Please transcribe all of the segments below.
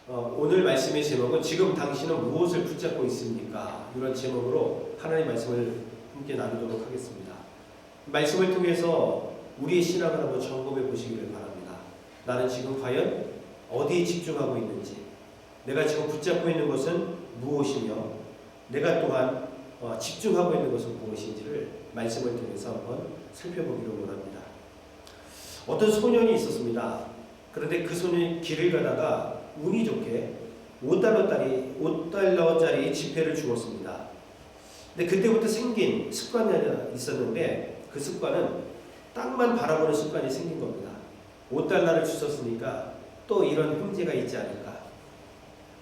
오늘 말씀의 제목은 지금 당신은 무엇을 붙잡고 있습니까? 이런 제목으로 하나님의 말씀을 함께 나누도록 하겠습니다. 말씀을 통해서 우리의 신앙을 한번 점검해 보시기를 바랍니다. 나는 지금 과연 어디에 집중하고 있는지, 내가 지금 붙잡고 있는 것은 무엇이며, 내가 또한 집중하고 있는 것은 무엇인지를 말씀을 통해서 한번 살펴보기를 원합니다. 어떤 소년이 있었습니다. 그런데 그 소년이 길을 가다가 운이 좋게 5달러짜리 지폐를 주었습니다. 근데 그때부터 생긴 습관이 하나 있었는데, 그 습관은 땅만 바라보는 습관이 생긴 겁니다. 5달러를 주셨으니까 또 이런 흠재가 있지 않을까.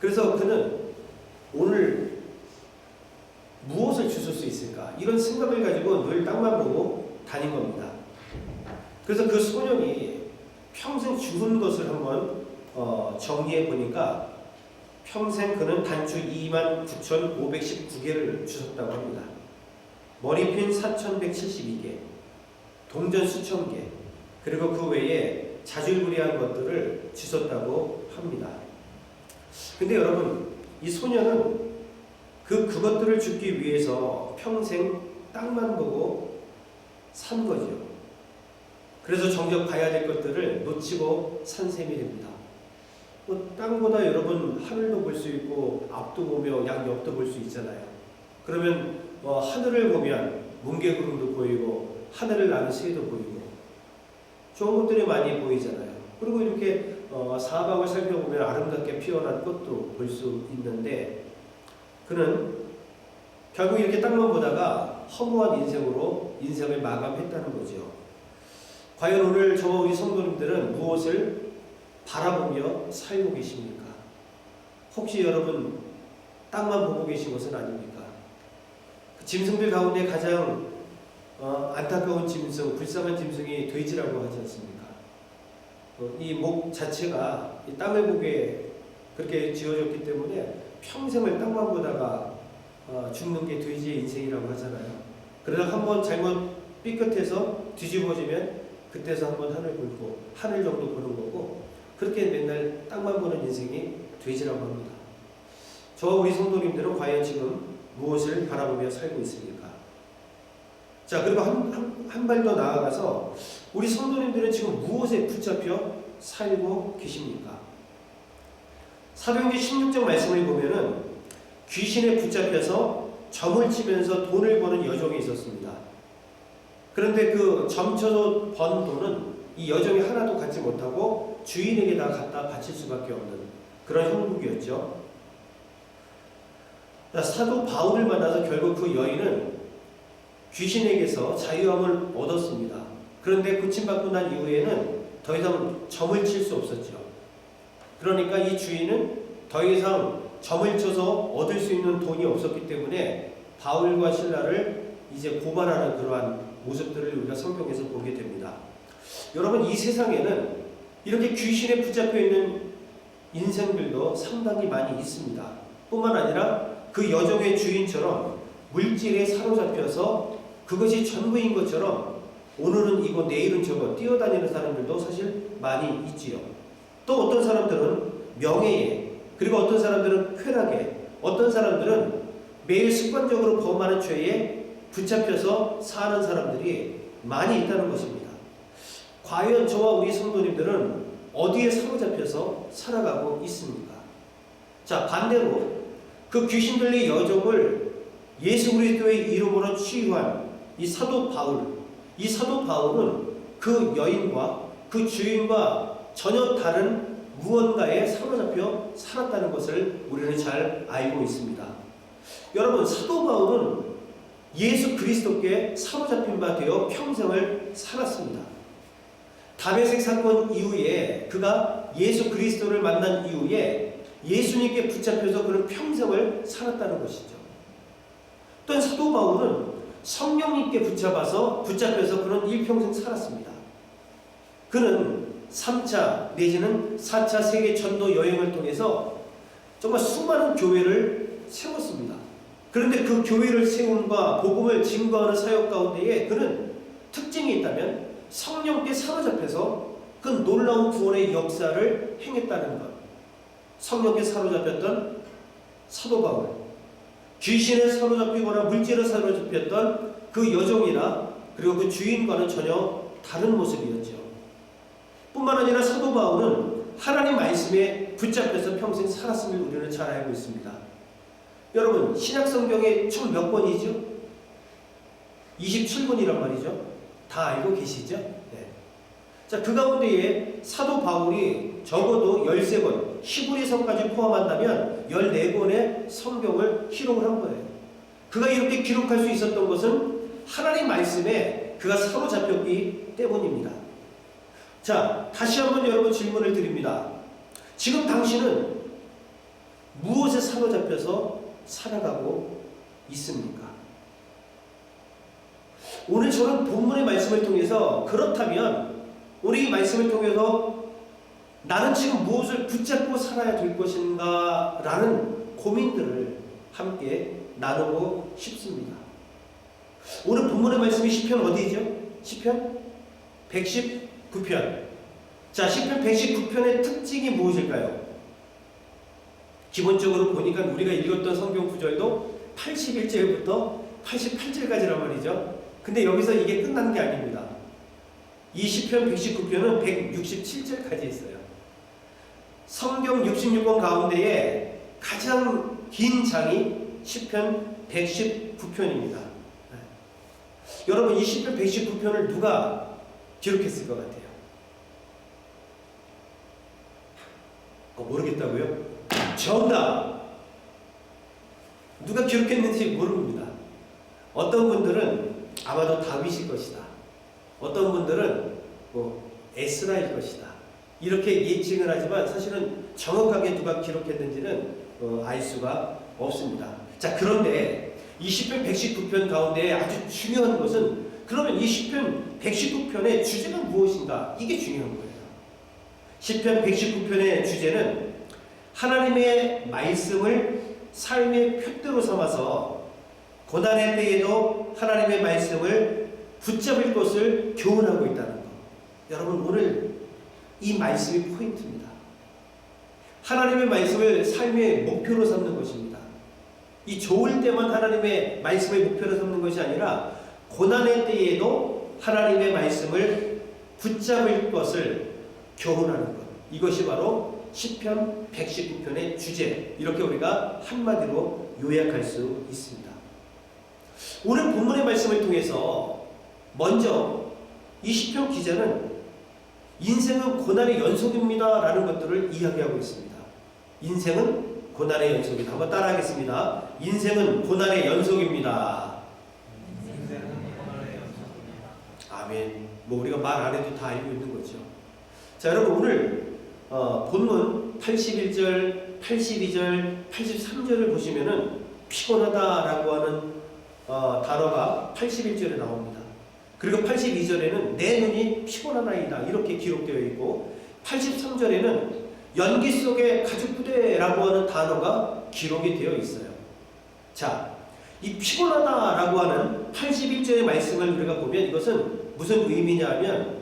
그래서 그는 오늘 무엇을 주실 수 있을까, 이런 생각을 가지고 늘 땅만 보고 다닌 겁니다. 그래서 그 소년이 평생 주운 것을 한번 정리해 보니까 평생 그는 단추 29,519개를 주셨다고 합니다. 머리핀 4,172개, 동전 수천 개, 그리고 그 외에 자질구레한 것들을 주셨다고 합니다. 근데 여러분, 이 소년은 그것들을 줍기 위해서 평생 땅만 보고 산 거죠. 그래서 정작 봐야 될 것들을 놓치고 산 셈이 됩니다. 땅보다 여러분 하늘도 볼 수 있고 앞도 보며 양옆도 볼 수 있잖아요. 그러면 하늘을 보면 뭉게구름도 보이고 하늘을 나는 새도 보이고 좋은 것들이 많이 보이잖아요. 그리고 이렇게 사방을 살펴보면 아름답게 피어난 꽃도 볼 수 있는데, 그는 결국 이렇게 땅만 보다가 허무한 인생으로 인생을 마감했다는 거죠. 과연 오늘 저와 우리 성도님들은 무엇을 바라보며 살고 계십니까? 혹시 여러분 땅만 보고 계신 것은 아닙니까? 그 짐승들 가운데 가장 안타까운 짐승, 불쌍한 짐승이 돼지라고 하지 않습니까? 이 목 자체가 이 땅을 보게 그렇게 지어졌기 때문에 평생을 땅만 보다가 죽는 게 돼지의 인생이라고 하잖아요. 그러다 한번 잘못 삐끗해서 뒤집어지면 그때서 한번 하늘 보고 하늘 정도 보는 거고, 그렇게 맨날 땅만 보는 인생이 돼지라고 합니다. 저와 우리 성도님들은 과연 지금 무엇을 바라보며 살고 있습니까? 자, 그리고 한 발 더 나아가서 우리 성도님들은 지금 무엇에 붙잡혀 살고 계십니까? 사도행전 16장 말씀을 보면은 귀신에 붙잡혀서 점을 치면서 돈을 버는 여종이 있었습니다. 그런데 그 점쳐서 번 돈은 이 여종이 하나도 갖지 못하고 주인에게 다 갖다 바칠 수밖에 없는 그런 형국이었죠. 사도 바울을 만나서 결국 그 여인은 귀신에게서 자유함을 얻었습니다. 그런데 고침받고 난 이후에는 더 이상 점을 칠 수 없었죠. 그러니까 이 주인은 더 이상 점을 쳐서 얻을 수 있는 돈이 없었기 때문에 바울과 실라를 이제 고발하는 그러한 모습들을 우리가 성경에서 보게 됩니다. 여러분, 이 세상에는 이렇게 귀신에 붙잡혀 있는 인생들도 상당히 많이 있습니다. 뿐만 아니라 그 여종의 주인처럼 물질에 사로잡혀서 그것이 전부인 것처럼 오늘은 이거 내일은 저거 뛰어다니는 사람들도 사실 많이 있지요. 또 어떤 사람들은 명예에, 그리고 어떤 사람들은 쾌락에, 어떤 사람들은 매일 습관적으로 범하는 죄에 붙잡혀서 사는 사람들이 많이 있다는 것입니다. 과연 저와 우리 성도님들은 어디에 사로잡혀서 살아가고 있습니까? 자, 반대로 그 귀신들의 여종을 예수 그리스도의 이름으로 치유한 이 사도 바울은 그 여인과 그 주인과 전혀 다른 무언가에 사로잡혀 살았다는 것을 우리는 잘 알고 있습니다. 여러분, 사도 바울은 예수 그리스도께 사로잡힌 바 되어 평생을 살았습니다. 다메섹 사건 이후에 그가 예수 그리스도를 만난 이후에 예수님께 붙잡혀서 그는 평생을 살았다는 것이죠. 또한 사도 바울은 성령님께 붙잡혀서 그는 일평생 살았습니다. 그는 3차 내지는 4차 세계 전도 여행을 통해서 정말 수많은 교회를 세웠습니다. 그런데 그 교회를 세움과 복음을 증거하는 사역 가운데에 그는 특징이 있다면 성령께 사로잡혀서 그 놀라운 구원의 역사를 행했다는 것. 성령께 사로잡혔던 사도 바울, 귀신에 사로잡히거나 물질에 사로잡혔던 그 여종이나 그리고 그 주인과는 전혀 다른 모습이었죠. 뿐만 아니라 사도 바울은 하나님 말씀에 붙잡혀서 평생 살았음을 우리는 잘 알고 있습니다. 여러분, 신약 성경에 총 몇 권이죠? 27권이란 말이죠. 다 알고 계시죠? 네. 자, 그 가운데에 사도 바울이 적어도 13권, 히브리서까지 포함한다면 14권의 성경을 기록을 한 거예요. 그가 이렇게 기록할 수 있었던 것은 하나님 말씀에 그가 사로잡혔기 때문입니다. 자, 다시 한번 여러분 질문을 드립니다. 지금 당신은 무엇에 사로잡혀서 살아가고 있습니까? 오늘 저는 본문의 말씀을 통해서 그렇다면 우리 말씀을 통해서 나는 지금 무엇을 붙잡고 살아야 될 것인가 라는 고민들을 함께 나누고 싶습니다. 오늘 본문의 말씀이 시편 어디죠? 시편 119편. 자, 시편 119편의 특징이 무엇일까요? 기본적으로 보니까 우리가 읽었던 성경 구절도 81절부터 88절까지란 말이죠. 근데 여기서 이게 끝난 게 아닙니다. 이 시편 119편은 167절까지 있어요. 성경 66권 가운데에 가장 긴 장이 시편 119편입니다. 여러분, 이 시편 119편을 누가 기록했을 것 같아요? 모르겠다고요? 정답! 누가 기록했는지 모릅니다. 어떤 분들은 아마도 다윗일 것이다. 어떤 분들은 에스라일 것이다. 이렇게 예측을 하지만 사실은 정확하게 누가 기록했는지는 알 수가 없습니다. 자, 그런데 이 시편 119편 가운데 아주 중요한 것은 그러면 이 시편 119편의 주제가 무엇인가? 이게 중요한 거예요. 시편 119편의 주제는 하나님의 말씀을 삶의 표대로 삼아서 고난의 때에도 하나님의 말씀을 붙잡을 것을 교훈하고 있다는 것. 여러분, 오늘 이 말씀이 포인트입니다. 하나님의 말씀을 삶의 목표로 삼는 것입니다. 이 좋을 때만 하나님의 말씀을 목표로 삼는 것이 아니라 고난의 때에도 하나님의 말씀을 붙잡을 것을 교훈하는 것. 이것이 바로 시편 119편의 주제. 이렇게 우리가 한마디로 요약할 수 있습니다. 오늘 본문의 말씀을 통해서 먼저 이 시편 기자는 인생은 고난의 연속입니다 라는 것들을 이야기하고 있습니다. 인생은 고난의 연속이다. 한번 따라하겠습니다. 인생은 고난의 연속입니다. 아멘. 우리가 말 안 해도 다 알고 있는 거죠. 자, 여러분, 오늘 본문 81절, 82절, 83절을 보시면은 피곤하다라고 하는 단어가 81절에 나옵니다. 그리고 82절에는 내 눈이 피곤하나이다 이렇게 기록되어 있고 83절에는 연기 속의 가죽부대라고 하는 단어가 기록이 되어 있어요. 자, 이 피곤하다라고 하는 81절의 말씀을 우리가 보면 이것은 무슨 의미냐 하면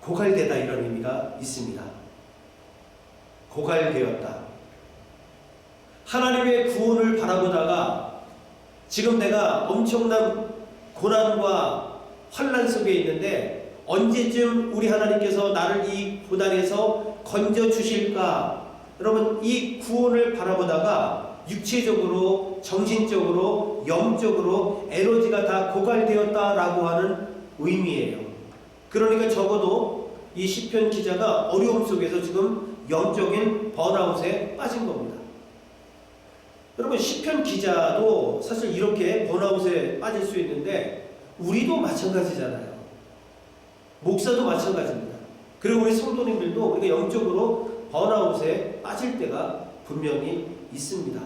고갈되다 이런 의미가 있습니다. 고갈되었다. 하나님의 구원을 바라보다가 지금 내가 엄청난 고난과 환난 속에 있는데 언제쯤 우리 하나님께서 나를 이 고난에서 건져 주실까? 여러분, 이 구원을 바라보다가 육체적으로, 정신적으로, 영적으로 에너지가 다 고갈되었다라고 하는 의미예요. 그러니까 적어도 이 시편 기자가 어려움 속에서 지금 영적인 번아웃에 빠진 겁니다. 여러분, 시편 기자도 사실 이렇게 번아웃에 빠질 수 있는데 우리도 마찬가지잖아요. 목사도 마찬가지입니다. 그리고 우리 성도님들도 우리가 영적으로 번아웃에 빠질 때가 분명히 있습니다.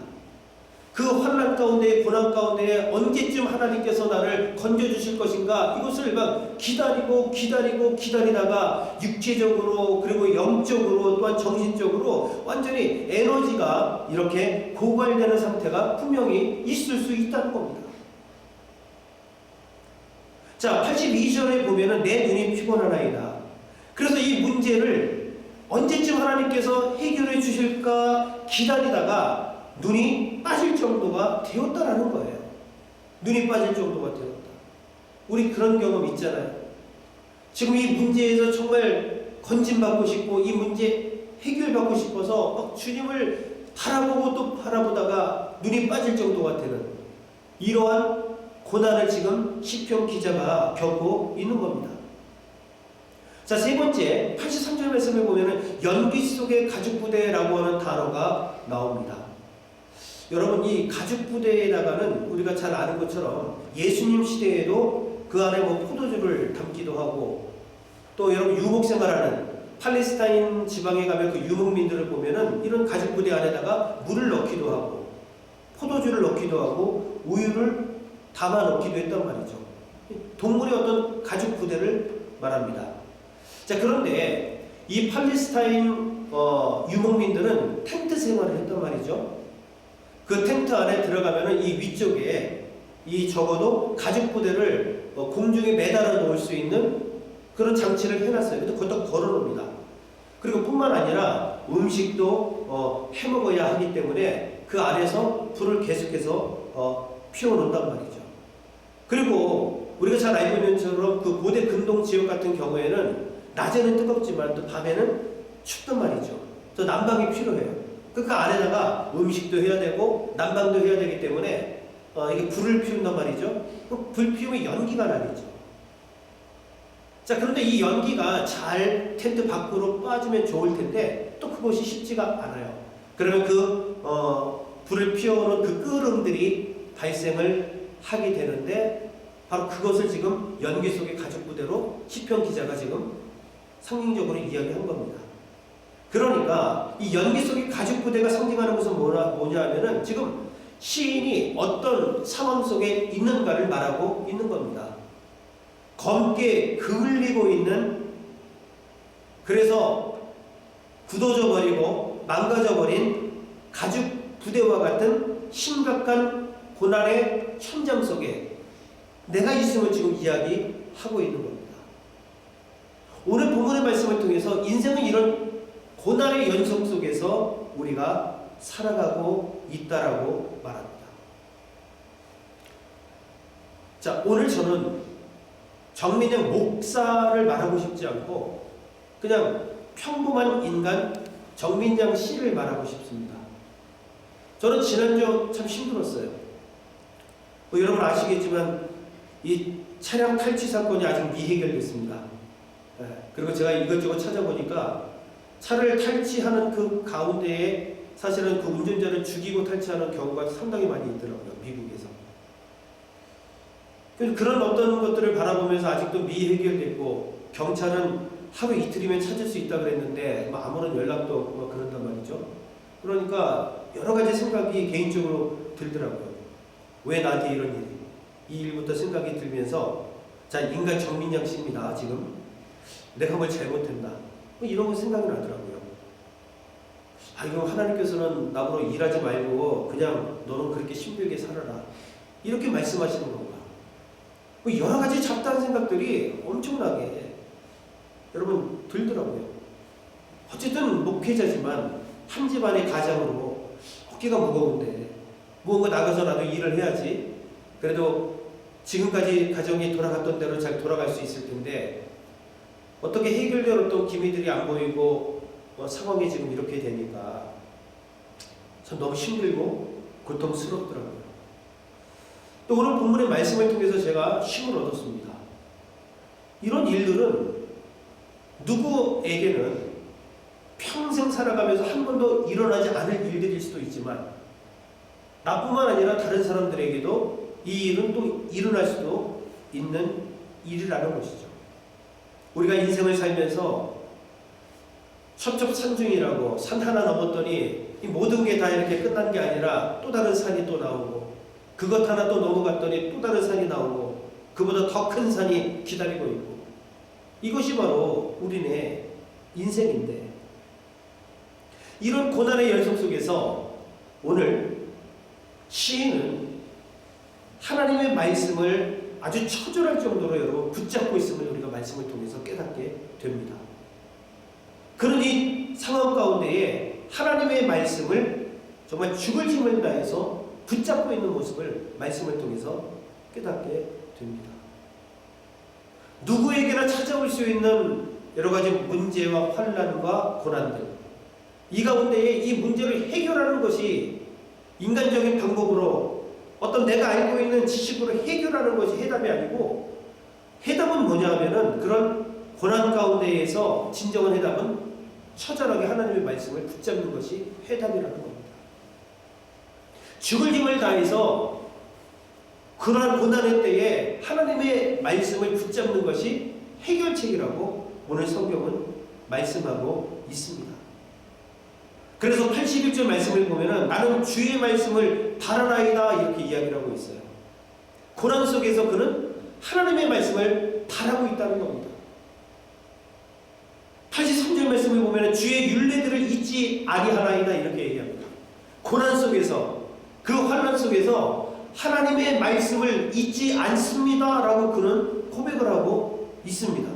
그 환난 가운데, 고난 가운데 언제쯤 하나님께서 나를 건져주실 것인가, 이것을 막 기다리다가 육체적으로 그리고 영적으로 또한 정신적으로 완전히 에너지가 이렇게 고갈되는 상태가 분명히 있을 수 있다는 겁니다. 자, 82절에 보면은 내 눈이 피곤하나이다. 그래서 이 문제를 언제쯤 하나님께서 해결해 주실 주실까 기다리다가 눈이 빠질 정도가 되었다라는 거예요. 눈이 빠질 정도가 되었다. 우리 그런 경험 있잖아요. 지금 이 문제에서 정말 건진받고 싶고 이 문제 해결받고 싶어서 막 주님을 바라보고 또 바라보다가 눈이 빠질 정도가 되는 이러한 고난을 지금 시편 기자가 겪고 있는 겁니다. 자, 세 번째 83절 말씀을 보면은 연기 속의 가죽부대라고 하는 단어가 나옵니다. 여러분, 이 가죽부대에다가는 우리가 잘 아는 것처럼 예수님 시대에도 그 안에 뭐 포도주를 담기도 하고, 또 여러분 유목생활하는 팔레스타인 지방에 가면 그 유목민들을 보면은 이런 가죽부대 안에다가 물을 넣기도 하고 포도주를 넣기도 하고 우유를 담아 넣기도 했단 말이죠. 동물의 어떤 가죽부대를 말합니다. 자, 그런데 이 팔레스타인 유목민들은 텐트 생활을 했단 말이죠. 그 텐트 안에 들어가면은 이 위쪽에 이 적어도 가죽부대를 공중에 매달아 놓을 수 있는 그런 장치를 해놨어요. 근데 그것도 걸어놓습니다. 그리고 뿐만 아니라 음식도 해먹어야 하기 때문에 그 안에서 불을 계속해서 피워놓는단 말이죠. 그리고 우리가 잘 알고 있는 것처럼 그 고대 근동 지역 같은 경우에는 낮에는 뜨겁지만 또 밤에는 춥단 말이죠. 또 난방이 필요해요. 그 안에다가 음식도 해야 되고 난방도 해야 되기 때문에 이게 불을 피운단 말이죠. 불 피우면 연기가 나겠죠. 자, 그런데 이 연기가 잘 텐트 밖으로 빠지면 좋을 텐데 또 그것이 쉽지가 않아요. 그러면 그 불을 피워놓은 그 끓음들이 발생을 하게 되는데 바로 그것을 지금 연기 속의 가죽부대로 시편 기자가 지금 상징적으로 이야기한 겁니다. 그러니까 이 연기 속의 가죽부대가 상징하는 것은 뭐냐 하면은 지금 시인이 어떤 상황 속에 있는가를 말하고 있는 겁니다. 검게 그을리고 있는, 그래서 굳어져 버리고 망가져 버린 가죽 부대와 같은 심각한 고난의 현장 속에 내가 있음을 지금 이야기하고 있는 겁니다. 오늘 본문의 말씀을 통해서 인생은 이런 고난의 연속 속에서 우리가 살아가고 있다라고 말합니다. 자, 오늘 저는 정민영 목사를 말하고 싶지 않고 그냥 평범한 인간 정민양 씨를 말하고 싶습니다. 저는 지난주 참 힘들었어요. 여러분 아시겠지만 이 차량 탈취 사건이 아직 미해결됐습니다. 그리고 제가 이것저것 찾아보니까 차를 탈취하는 그 가운데에 사실은 그 운전자를 죽이고 탈취하는 경우가 상당히 많이 있더라고요, 미국에서. 그런 어떤 것들을 바라보면서 아직도 미해결됐고, 경찰은 하루 이틀이면 찾을 수 있다 그랬는데 아무런 연락도 없고 그런단 말이죠. 그러니까 여러 가지 생각이 개인적으로 들더라고요. 왜 나한테 이런 일이? 이 일부터 생각이 들면서, 자, 인간 정민양 씨입니다. 지금 내가 뭘 잘못했나? 이런 거 생각이 나더라고요. 이거 하나님께서는 나보고 일하지 말고 그냥 너는 그렇게 힘들게 살아라, 이렇게 말씀하시는 건가? 여러 가지 잡다한 생각들이 엄청나게 여러분 들더라고요. 어쨌든 목회자지만 한 집안의 가장으로 어깨가 무거운데 무언가 나가서 나도 일을 해야지. 그래도 지금까지 가정이 돌아갔던 대로 잘 돌아갈 수 있을 텐데 어떻게 해결될 어떤 기미들이 안 보이고 상황이 지금 이렇게 되니까 참 너무 힘들고 고통스럽더라고요. 또 오늘 본문의 말씀을 통해서 제가 힘을 얻었습니다. 이런 일들은 누구에게는 평생 살아가면서 한 번도 일어나지 않을 일들일 수도 있지만 나뿐만 아니라 다른 사람들에게도 이 일은 또 일어날 수도 있는 일이라는 것이죠. 우리가 인생을 살면서 첩첩산중이라고 산 하나 넘었더니 이 모든 게 다 이렇게 끝난 게 아니라 또 다른 산이 또 나오고, 그것 하나 또 넘어갔더니 또 다른 산이 나오고, 그보다 더 큰 산이 기다리고 있고, 이것이 바로 우리네 인생인데, 이런 고난의 연속 속에서 오늘 시인은 하나님의 말씀을 아주 처절할 정도로 여러분 붙잡고 있음을 우리가 말씀을 통해서 깨닫게 됩니다. 그런 이 상황 가운데에 하나님의 말씀을 정말 죽을 힘을 다해서 붙잡고 있는 모습을 말씀을 통해서 깨닫게 됩니다. 누구에게나 찾아올 수 있는 여러 가지 문제와 환난과 고난들, 이 가운데에 이 문제를 해결하는 것이 인간적인 방법으로 어떤 내가 알고 있는 지식으로 해결하는 것이 해답이 아니고, 해답은 뭐냐 하면은 그런 고난 가운데에서 진정한 해답은 처절하게 하나님의 말씀을 붙잡는 것이 해답이라는 겁니다. 죽을 힘을 다해서 그러한 고난의 때에 하나님의 말씀을 붙잡는 것이 해결책이라고 오늘 성경은 말씀하고 있습니다. 그래서 81절 말씀을 보면은 나는 주의 말씀을 바라나이다 이렇게 이야기를 하고 있어요. 고난 속에서 그는 하나님의 말씀을 바라고 있다는 겁니다. 83절 말씀을 보면은 주의 율례들을 잊지 아니하나이다 이렇게 얘기합니다. 고난 속에서, 그 환난 속에서 하나님의 말씀을 잊지 않습니다 라고 그는 고백을 하고 있습니다.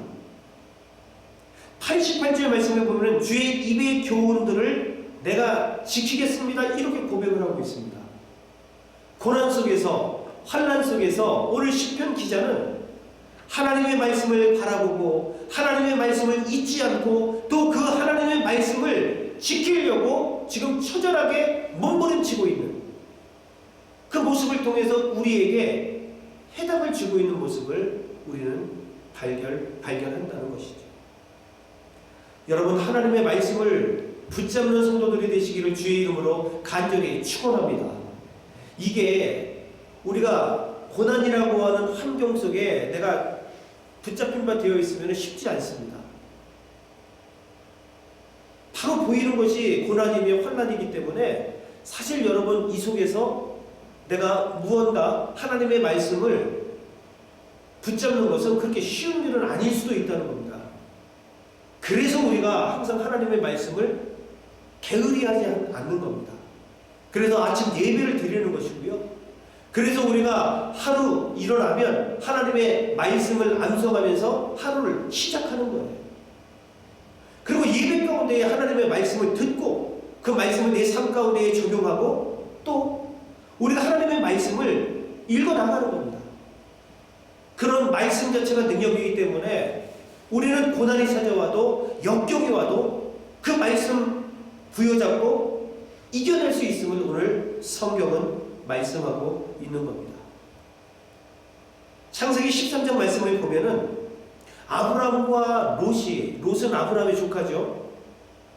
88절 말씀을 보면 주의 입의 교훈들을 내가 지키겠습니다 이렇게 고백을 하고 있습니다. 고난 속에서, 환난 속에서 오늘 시편 기자는 하나님의 말씀을 바라보고 하나님의 말씀을 잊지 않고 또 그 하나님의 말씀을 지키려고 지금 처절하게 몸부림치고 있는 그 모습을 통해서 우리에게 해답을 주고 있는 모습을 우리는 발견한다는 것이죠. 여러분, 하나님의 말씀을 붙잡는 성도들이 되시기를 주의 이름으로 간절히 축원합니다. 이게 우리가 고난이라고 하는 환경 속에 내가 붙잡힌 바 되어 있으면 쉽지 않습니다. 바로 보이는 것이 고난이며 환난이기 때문에 사실 여러분 이 속에서 내가 무언가 하나님의 말씀을 붙잡는 것은 그렇게 쉬운 일은 아닐 수도 있다는 겁니다. 그래서 우리가 항상 하나님의 말씀을 게으리하지 않는 겁니다. 그래서 아침 예배를 드리는 것이고요. 그래서 우리가 하루 일어나면 하나님의 말씀을 암송하면서 하루를 시작하는 거예요. 그리고 예배 가운데에 하나님의 말씀을 듣고 그 말씀을 내 삶 가운데에 적용하고 또 우리가 하나님의 말씀을 읽어나가는 겁니다. 그런 말씀 자체가 능력이기 때문에 우리는 고난이 찾아와도 역경이 와도 그 말씀 부여잡고 이겨낼 수 있음을 오늘 성경은 말씀하고 있는 겁니다. 창세기 13장 말씀을 보면은 아브라함과 롯은 아브라함의 조카죠.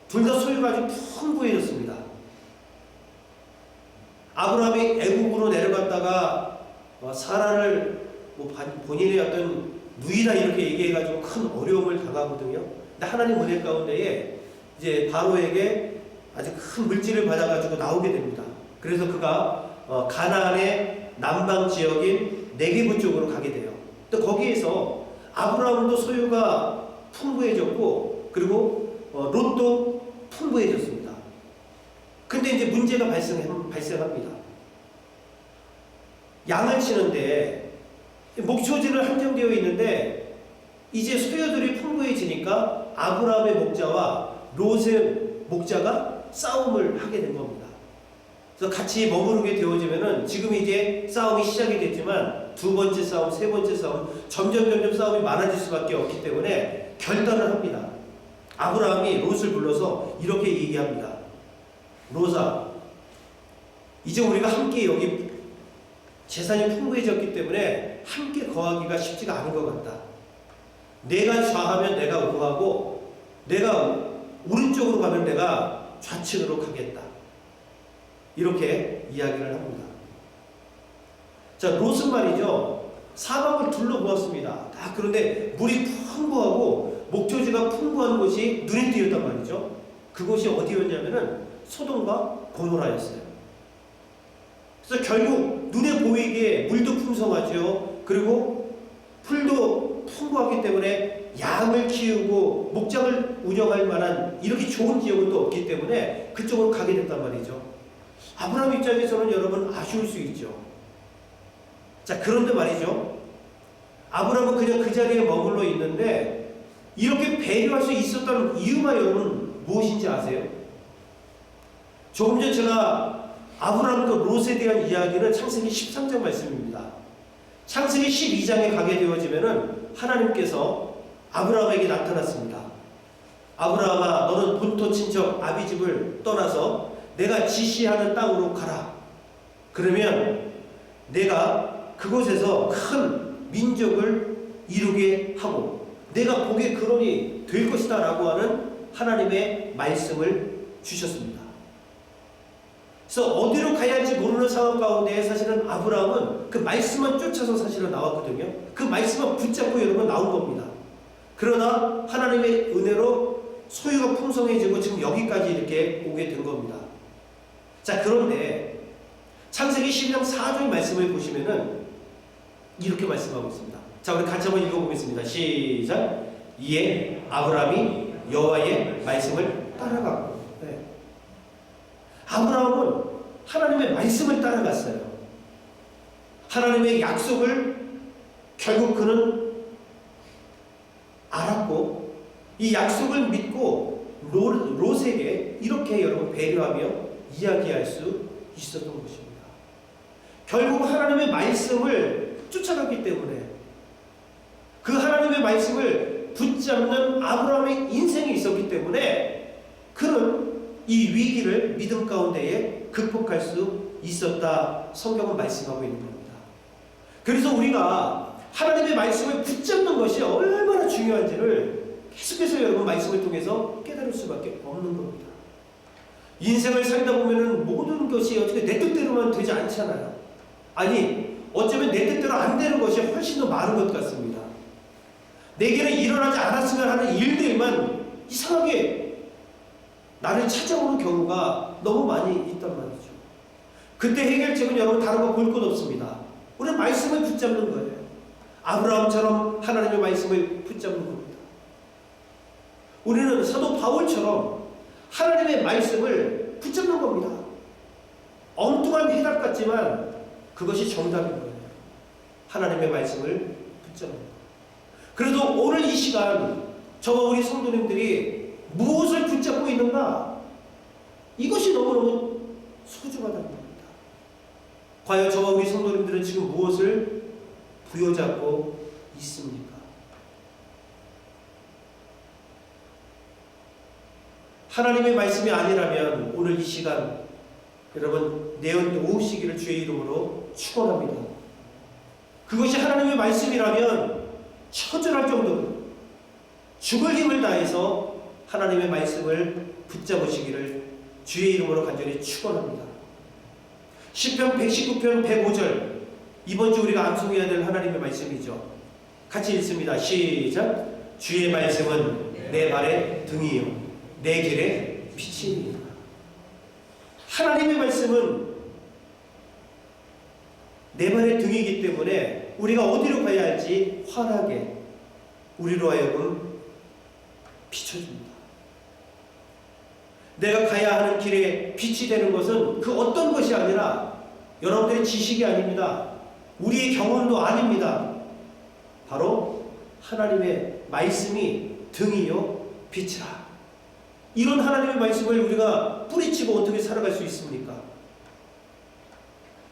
둘 다 소유가 아주 풍부해졌습니다. 아브라함이 애국으로 내려갔다가 사라를 본인의 어떤 누이다 이렇게 얘기해가지고 큰 어려움을 당하거든요. 근데 하나님 은혜 가운데에 이제 바로에게 아주 큰 물질을 받아가지고 나오게 됩니다. 그래서 그가 가나안의 남방 지역인 네게부 쪽으로 가게 돼요. 또 거기에서 아브라함도 소유가 풍부해졌고 그리고 롯도 풍부해졌습니다. 근데 이제 문제가 발생합니다. 양을 치는데 목초지는 한정되어 있는데 이제 소유들이 풍부해지니까 아브라함의 목자와 롯의 목자가 싸움을 하게 된 겁니다. 그래서 같이 머무르게 되어지면은 지금 이제 싸움이 시작이 됐지만 두 번째 싸움, 세 번째 싸움 점점 싸움이 많아질 수밖에 없기 때문에 결단을 합니다. 아브라함이 롯을 불러서 이렇게 얘기합니다. 롯아, 이제 우리가 함께 여기 재산이 풍부해졌기 때문에 함께 거하기가 쉽지가 않은 것 같다. 내가 좌하면 내가 우하고 내가 오른쪽으로 가면 내가 좌측으로 가겠다. 이렇게 이야기를 합니다. 자, 롯은 말이죠. 사방을 둘러보았습니다. 그런데 물이 풍부하고 목초지가 풍부한 곳이 눈에 띄었단 말이죠. 그곳이 어디였냐면은 소돔과 고모라였어요. 그래서 결국 눈에 보이게 물도 풍성하죠. 그리고 풀도 풍부하기 때문에 양을 키우고 목장을 운영할 만한 이렇게 좋은 지역은 또 없기 때문에 그쪽으로 가게 됐단 말이죠. 아브라함 입장에서는 여러분 아쉬울 수 있죠. 자, 그런데 말이죠. 아브라함은 그냥 그 자리에 머물러 있는데 이렇게 배려할 수 있었다는 이유가 여러분 무엇인지 아세요? 조금 전 제가 아브라함과 롯에 대한 이야기는 창세기 13장 말씀입니다. 창세기 12장에 가게 되어지면은 하나님께서 아브라함에게 나타났습니다. 아브라함아, 너는 본토 친척 아비 집을 떠나서 내가 지시하는 땅으로 가라. 그러면 내가 그곳에서 큰 민족을 이루게 하고 내가 복의 근원이 될 것이다 라고 하는 하나님의 말씀을 주셨습니다. 그래서 어디로 가야 할지 모르는 상황 가운데 사실은 아브라함은 그 말씀만 쫓아서 사실은 나왔거든요. 그 말씀만 붙잡고 여러분 나온 겁니다. 그러나 하나님의 은혜로 소유가 풍성해지고 지금 여기까지 이렇게 오게 된 겁니다. 자, 그런데 창세기 12장 4절 말씀을 보시면은 이렇게 말씀하고 있습니다. 자, 우리 같이 한번 읽어보겠습니다. 시작. 이에 아브라함이 여호와의 말씀을 따라갔고, 네. 아브라함은 하나님의 말씀을 따라갔어요. 하나님의 약속을 결국 그는 알았고 이 약속을 믿고 롯에게 이렇게 여러분 배려하며 이야기할 수 있었던 것입니다. 결국 하나님의 말씀을 쫓아갔기 때문에 그 하나님의 말씀을 붙잡는 아브라함의 인생이 있었기 때문에 그는 이 위기를 믿음 가운데에 극복할 수 있었다. 성경은 말씀하고 있는 겁니다. 그래서 우리가 하나님의 말씀을 붙잡는 것이 얼마나 중요한지를 계속해서 여러분 말씀을 통해서 깨달을 수밖에 없는 겁니다. 인생을 살다 보면은 모든 것이 어떻게 내 뜻대로만 되지 않잖아요. 아니, 어쩌면 내 뜻대로 안 되는 것이 훨씬 더 많은 것 같습니다. 내게는 일어나지 않았으면 하는 일들만 이상하게 나를 찾아오는 경우가 너무 많이 있단 말이죠. 그때 해결책은 여러분 다른 거 볼 것 없습니다. 우리는 말씀을 붙잡는 거예요. 아브라함처럼 하나님의 말씀을 붙잡는 겁니다. 우리는 사도 바울처럼 하나님의 말씀을 붙잡는 겁니다. 엉뚱한 해답 같지만 그것이 정답인 거예요. 하나님의 말씀을 붙잡는 거예요. 그래도 오늘 이 시간 저와 우리 성도님들이 무엇을 붙잡고 있는가? 이것이 너무너무 소중하다는 겁니다. 과연 저와 우리 성도님들은 지금 무엇을 부여잡고 있습니까? 하나님의 말씀이 아니라면 오늘 이 시간 여러분 내어놓으시기를 주의 이름으로 축원합니다. 그것이 하나님의 말씀이라면 처절할 정도로 죽을 힘을 다해서 하나님의 말씀을 붙잡으시기를 주의 이름으로 간절히 축원합니다. 시편 119편 105절 이번 주 우리가 암송해야 될 하나님의 말씀이죠. 같이 읽습니다. 시작. 주의 말씀은 내 발의 등이요 내 길의 빛이니라. 하나님의 말씀은 내 발의 등이기 때문에 우리가 어디로 가야 할지 환하게 우리로 하여금 비춰줍니다. 내가 가야 하는 길에 빛이 되는 것은 그 어떤 것이 아니라 여러분들의 지식이 아닙니다. 우리의 경험도 아닙니다. 바로 하나님의 말씀이 등이요 빛이라. 이런 하나님의 말씀을 우리가 뿌리치고 어떻게 살아갈 수 있습니까?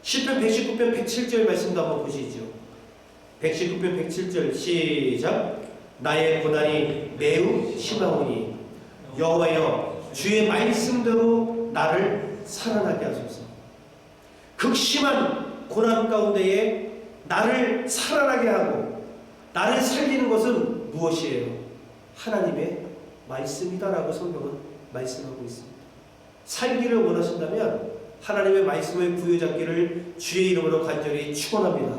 시편 119편 107절 말씀도 한번 보시죠. 119편 107절 시작. 나의 고난이 매우 심하오니 여호와여 주의 말씀대로 나를 살아나게 하소서. 극심한 고난 가운데에 나를 살아나게 하고 나를 살리는 것은 무엇이에요? 하나님의 말씀이다라고 성경은 말씀하고 있습니다. 살기를 원하신다면 하나님의 말씀을 부여잡기를 주의 이름으로 간절히 축원합니다.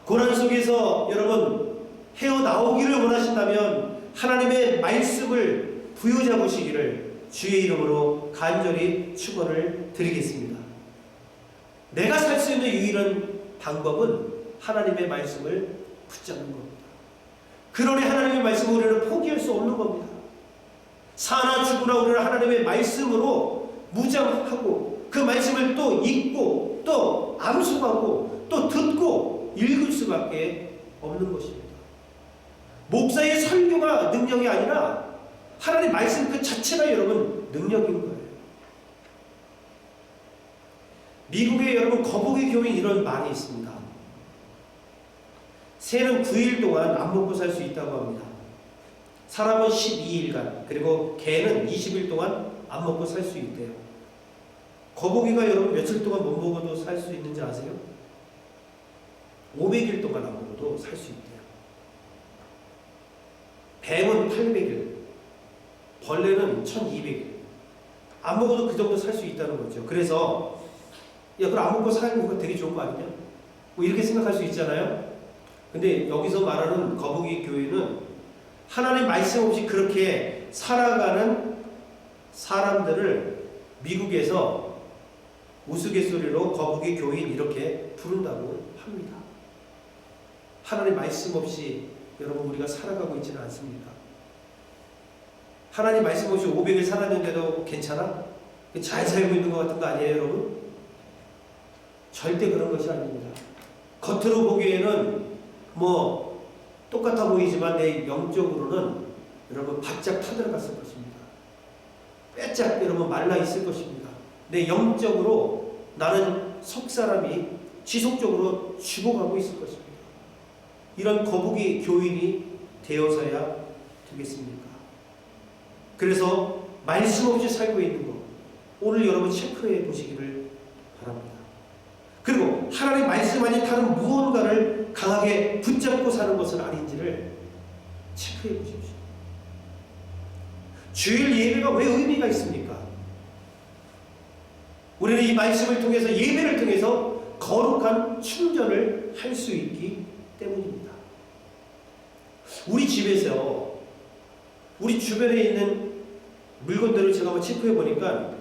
고난 속에서 여러분 헤어나오기를 원하신다면 하나님의 말씀을 부여잡으시기를 주의 이름으로 간절히 축원을 드리겠습니다. 내가 살 수 있는 유일한 방법은 하나님의 말씀을 붙잡는 겁니다. 그러니 하나님의 말씀을 우리는 포기할 수 없는 겁니다. 사나 죽으나 우리는 하나님의 말씀으로 무장하고 그 말씀을 또 읽고 또 암송하고 또 듣고 읽을 수밖에 없는 것입니다. 목사의 설교가 능력이 아니라 하나님 말씀 그 자체가 여러분 능력인 거예요. 미국에 여러분 거북이 교인 이런 말이 있습니다. 새는 9일 동안 안 먹고 살 수 있다고 합니다. 사람은 12일간, 그리고 개는 20일 동안 안 먹고 살 수 있대요. 거북이가 여러분 며칠 동안 못 먹어도 살 수 있는지 아세요? 500일 동안 안 먹어도 살 수 있대요. 뱀은 800일, 벌레는 1200일. 안 먹어도 그 정도 살 수 있다는 거죠. 그래서 야, 그럼 안 먹고 사는 거 되게 좋은 거 아니냐? 뭐 이렇게 생각할 수 있잖아요. 근데 여기서 말하는 거북이 교회는 하나님 말씀 없이 그렇게 살아가는 사람들을 미국에서 우스갯소리로 거북이 교인 이렇게 부른다고 합니다. 하나님 말씀 없이 여러분 우리가 살아가고 있지는 않습니다. 하나님 말씀 없이 500일 살았는데도 괜찮아? 잘 살고 있는 것 같은 거 아니에요, 여러분? 절대 그런 것이 아닙니다. 겉으로 보기에는 뭐 똑같아 보이지만 내 영적으로는 여러분 바짝 타들어갔을 것입니다. 빼짝 여러분 말라 있을 것입니다. 내 영적으로 나는 속 사람이 지속적으로 죽어가고 있을 것입니다. 이런 거북이 교인이 되어서야 되겠습니까? 그래서 말씀 없이 살고 있는 것 오늘 여러분 체크해 보시기를 바랍니다. 그리고 하나님의 말씀 아닌 다른 무언가를 강하게 붙잡고 사는 것은 아닌지를 체크해 보십시오. 주일 예배가 왜 의미가 있습니까? 우리는 이 말씀을 통해서 예배를 통해서 거룩한 충전을 할 수 있기 때문입니다. 우리 집에서 우리 주변에 있는 물건들을 제가 한번 체크해 보니까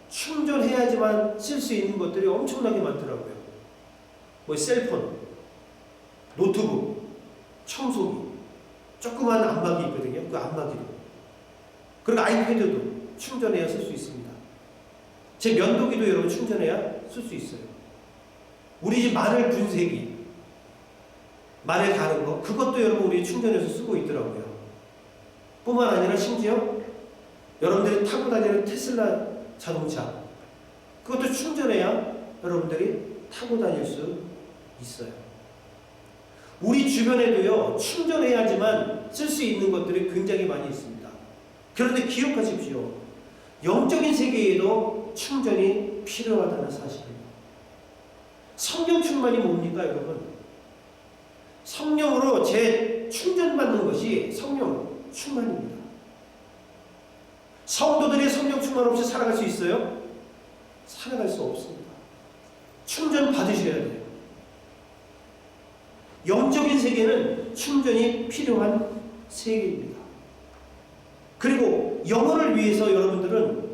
충전해야지만 쓸 수 있는 것들이 엄청나게 많더라고요. 뭐 셀폰, 노트북, 청소기, 조그만 안마기 있거든요. 그 안마기로. 그리고 아이패드도 충전해야 쓸 수 있습니다. 제 면도기도 여러분 충전해야 쓸 수 있어요. 우리 집 마늘 분쇄기, 마늘 가는 거, 그것도 여러분 우리 충전해서 쓰고 있더라고요. 뿐만 아니라 심지어 여러분들이 타고 다니는 테슬라 자동차, 그것도 충전해야 여러분들이 타고 다닐 수 있어요. 우리 주변에도요, 충전해야지만 쓸 수 있는 것들이 굉장히 많이 있습니다. 그런데 기억하십시오. 영적인 세계에도 충전이 필요하다는 사실입니다. 성령 충만이 뭡니까, 여러분? 성령으로 충전받는 것이 성령 충만입니다. 성도들이 성령 충만 없이 살아갈 수 있어요? 살아갈 수 없습니다. 충전 받으셔야 돼요. 영적인 세계는 충전이 필요한 세계입니다. 그리고 영혼을 위해서 여러분들은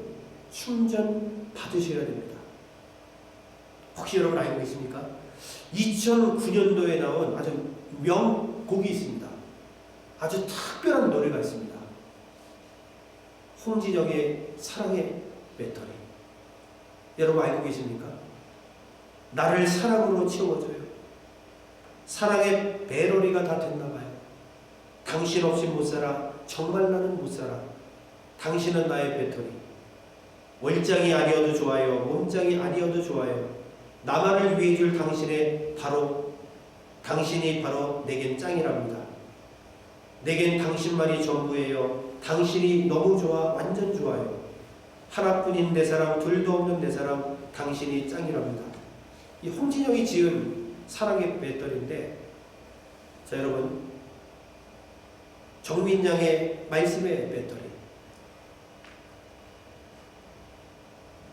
충전 받으셔야 됩니다. 혹시 여러분 알고 계십니까? 2009년도에 나온 아주 명곡이 있습니다. 아주 특별한 노래가 있습니다. 홍진영의 사랑의 배터리. 여러분 알고 계십니까? 나를 사랑으로 채워줘요. 사랑의 배터리가 다 됐나봐요. 당신 없이 못 살아. 정말 나는 못 살아. 당신은 나의 배터리. 월장이 아니어도 좋아요. 몸장이 아니어도 좋아요. 나만을 위해 줄 당신이 바로 내겐 짱이랍니다. 내겐 당신만이 전부예요. 당신이 너무 좋아. 완전 좋아요. 하나뿐인 내 사랑, 둘도 없는 내 사랑, 당신이 짱이랍니다. 이 홍진영이 지은 사랑의 배터리인데, 자 여러분, 정민양의 말씀의 배터리.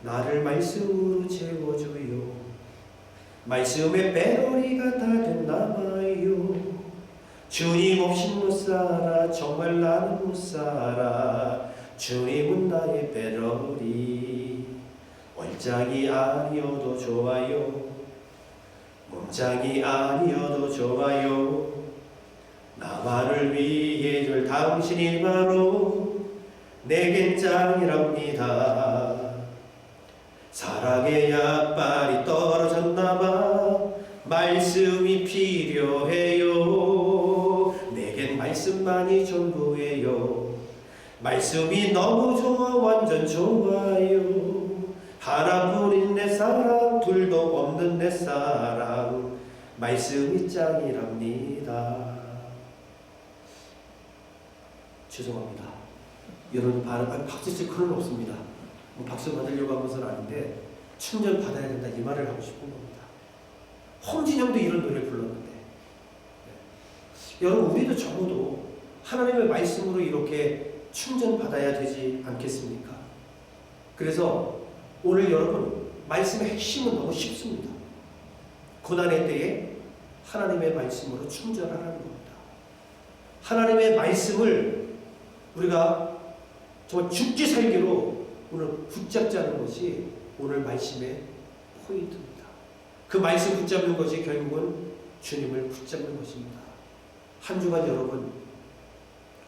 나를 말씀으로 채워줘요. 말씀의 배터리가 다 됐나봐요. 주님 없이 못 살아. 정말 나는 못 살아. 주님은 나의 배터리. 월장이 아니어도 좋아요. 몸장이 아니어도 좋아요. 나만을 위해 줄 당신이 바로 내겐 짱이랍니다. 사랑의 약발이 떨어졌나봐. 말씀이 필요해요. 내겐 말씀만이 전부예요. 말씀이 너무 좋아. 완전 좋아요. 하나뿐인 내 사랑, 둘도 없는 내 사랑 말씀이 짱이랍니다. 죄송합니다. 여러분 박수 칠 그런 없습니다. 뭐 박수 받으려고 한 것은 아닌데 충전 받아야 된다 이 말을 하고 싶은 겁니다. 홍진영도 이런 노래를 불렀는데 여러분 우리도 적어도 하나님의 말씀으로 이렇게 충전 받아야 되지 않겠습니까? 그래서 오늘 여러분 말씀의 핵심은 너무 쉽습니다. 고난의 때에 하나님의 말씀으로 충전하라는 겁니다. 하나님의 말씀을 우리가 정말 죽기 살기로 오늘 붙잡자는 것이 오늘 말씀의 포인트입니다. 그 말씀 붙잡는 것이 결국은 주님을 붙잡는 것입니다. 한 주간 여러분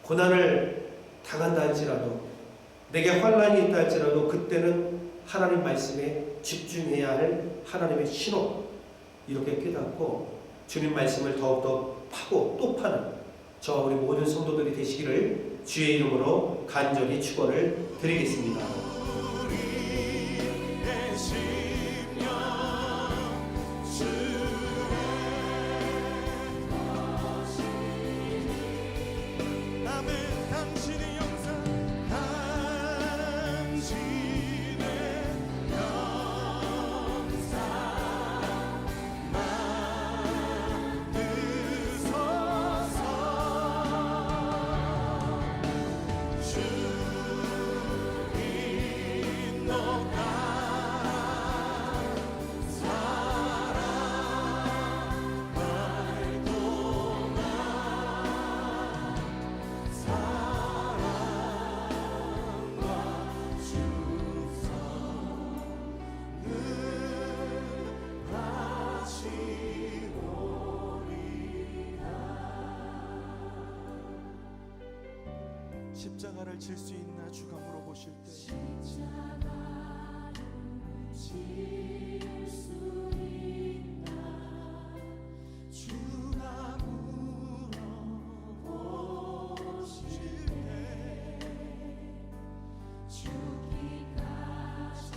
고난을 당한다 할지라도 내게 환난이 있다 할지라도 그때는 하나님 말씀에 집중해야 할 하나님의 신호 이렇게 깨닫고 주님 말씀을 더욱더 파고 또 파는 저와 우리 모든 성도들이 되시기를 주의 이름으로 간절히 축원을 드리겠습니다. 십자가를 질 수 있나 주가 물어보실 때 십자가를 질 수 있나 주가 물어보실 때 죽기까지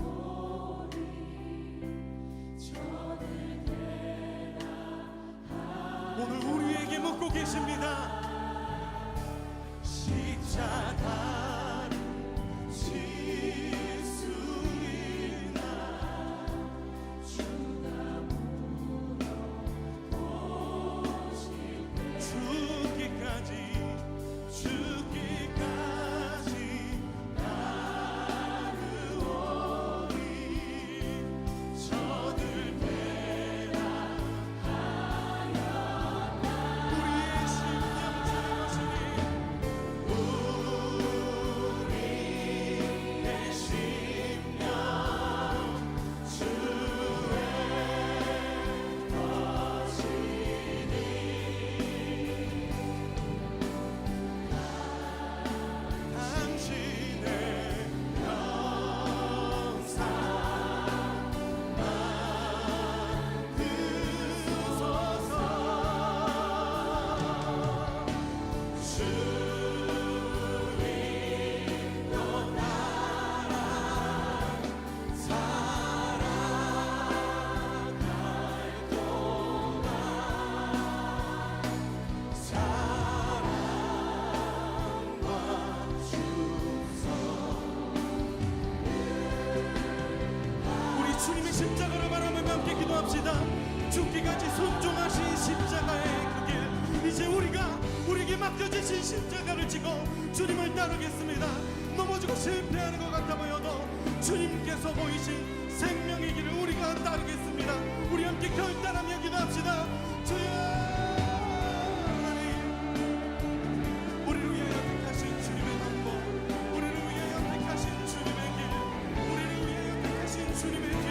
따르오리 저들 대답하리 오늘 우리에게 묻고 계십니다. 십자가를 질 수 있나 주가 물어보실 때 죽기까지 따르오리 저들 대답하였다 우리의 심령 주님하시니 우리의 심령 주의 것이니 당신의 영상 만드소서 주님도 나라 살아갈 동안 사랑과 충성 우리 주님의 십자가를 바라보며 함께 기도합시다. 죽기까지 순종하신 십자가의 그 길 이제 우리에게 맡겨주신 십자가를 지고 주님을 따르겠습니다. 넘어지고 실패하는 것 같아 보여도 주님께서 보이신 생명의 길을 우리가 따르겠습니다. 우리 함께 결단하며 기도합시다. 주여 하나님 우리를 위하여 택하신 주님의 방법 우리를 위하여 택하신 주님의 길 우리를 위하여 택하신 주님의 길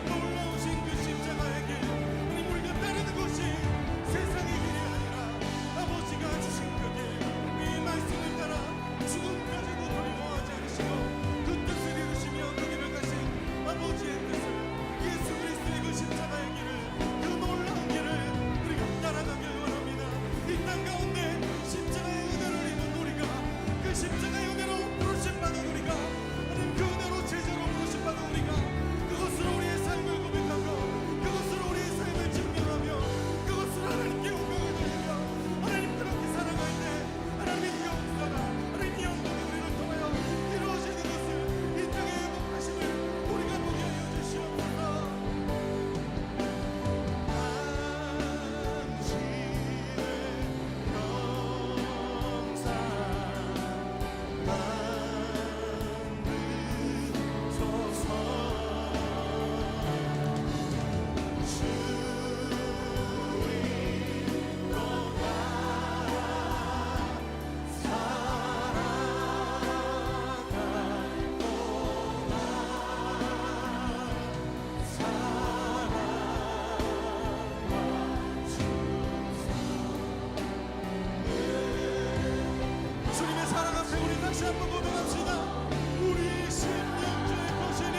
놀라우신 그 십자가의 길 우리가 따르는 것이 세상의 길이 아니라 아버지가 주신 그 길 이 말씀을 따라 죽음까지도 두려워하지 않으시고 그 뜻을 이루시며 그 길을 가신 아버지의 뜻을 예수 그리스도의 그 십자가의 길을 그 놀라운 길을 우리가 따라가는 다시 한번 고백합시다. 우리의 심령주의 거신이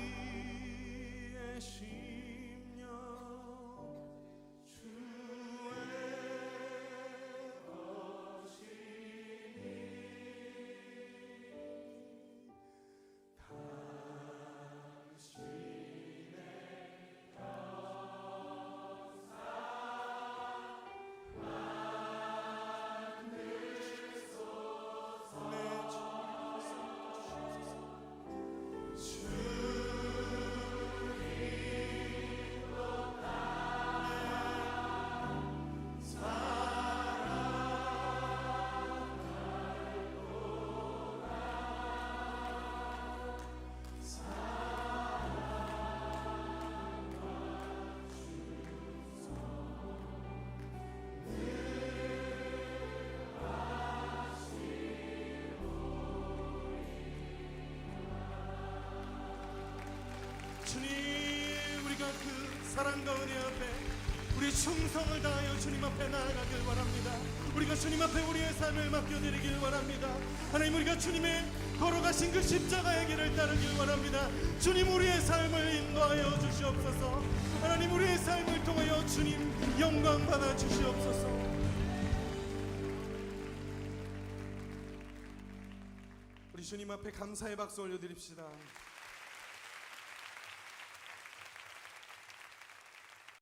우리의 심령 주의 것이니 당신의 주님, 우리가 그 사랑과 은혜 앞에 우리 충성을 다하여 주님 앞에 나아가길 원합니다. 우리가 주님 앞에 우리의 삶을 맡겨드리길 원합니다. 하나님, 우리가 주님의 걸어가신 그 십자가의 길을 따르길 원합니다. 주님, 우리의 삶을 인도하여 주시옵소서. 하나님, 우리의 삶을 통하여 주님 영광 받아 주시옵소서. 우리 주님 앞에 감사의 박수 올려드립시다.